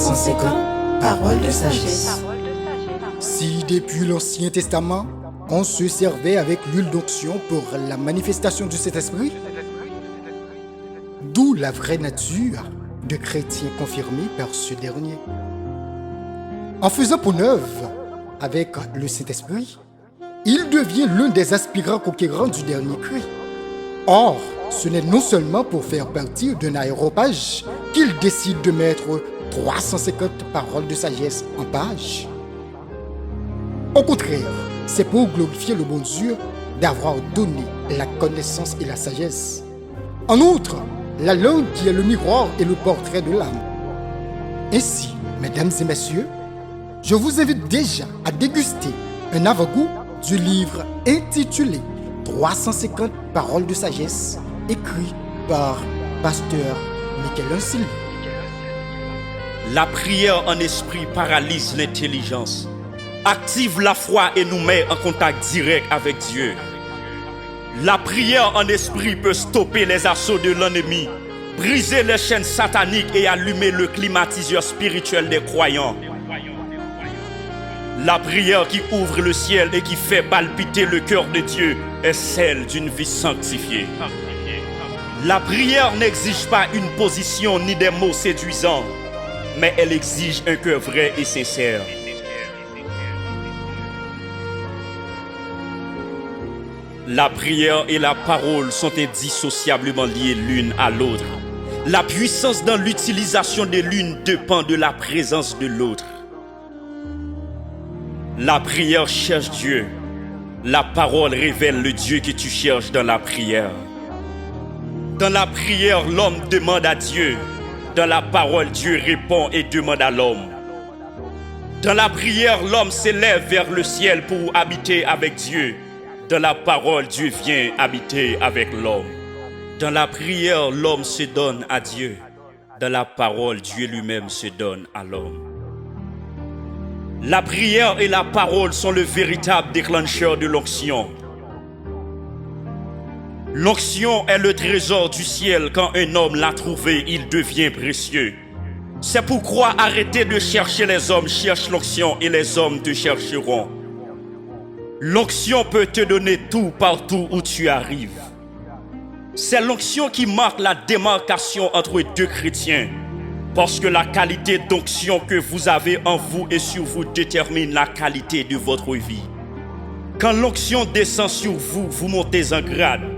350 paroles de sagesse. Si depuis l'Ancien Testament, on se servait avec l'huile d'onction pour la manifestation du Saint-Esprit, d'où la vraie nature de chrétien confirmé par ce dernier. En faisant peau neuve avec le Saint-Esprit, il devient l'un des aspirants conquérants du dernier cri. Or, ce n'est non seulement pour faire partie d'un aéropage qu'il décide de mettre 350 paroles de sagesse en page. Au contraire, c'est pour glorifier le bon Dieu d'avoir donné la connaissance et la sagesse. En outre, la langue qui est le miroir et le portrait de l'âme. Ainsi, mesdames et messieurs, je vous invite déjà à déguster un avant-goût du livre intitulé 350 paroles de sagesse, écrit par Pasteur Michael Sylvain. La prière en esprit paralyse l'intelligence, active la foi et nous met en contact direct avec Dieu. La prière en esprit peut stopper les assauts de l'ennemi, briser les chaînes sataniques et allumer le climatiseur spirituel des croyants. La prière qui ouvre le ciel et qui fait palpiter le cœur de Dieu est celle d'une vie sanctifiée. La prière n'exige pas une position ni des mots séduisants, mais elle exige un cœur vrai et sincère. La prière et la parole sont indissociablement liées l'une à l'autre. La puissance dans l'utilisation de l'une dépend de la présence de l'autre. La prière cherche Dieu. La parole révèle le Dieu que tu cherches dans la prière. Dans la prière, l'homme demande à Dieu. Dans la parole, Dieu répond et demande à l'homme. Dans la prière, l'homme s'élève vers le ciel pour habiter avec Dieu. Dans la parole, Dieu vient habiter avec l'homme. Dans la prière, l'homme se donne à Dieu. Dans la parole, Dieu lui-même se donne à l'homme. La prière et la parole sont le véritable déclencheur de l'onction. L'onction est le trésor du ciel. Quand un homme l'a trouvé, il devient précieux. C'est pourquoi arrêtez de chercher les hommes, cherche l'onction et les hommes te chercheront. L'onction peut te donner tout partout où tu arrives. C'est l'onction qui marque la démarcation entre deux chrétiens. Parce que la qualité d'onction que vous avez en vous et sur vous détermine la qualité de votre vie. Quand l'onction descend sur vous, vous montez en grade.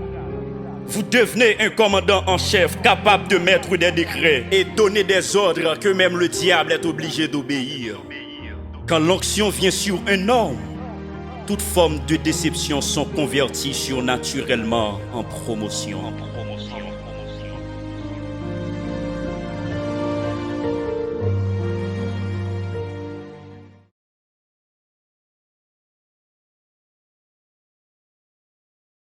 Vous devenez un commandant en chef capable de mettre des décrets et donner des ordres que même le diable est obligé d'obéir. Quand l'onction vient sur un homme, toute forme de déception sont converties surnaturellement en promotion.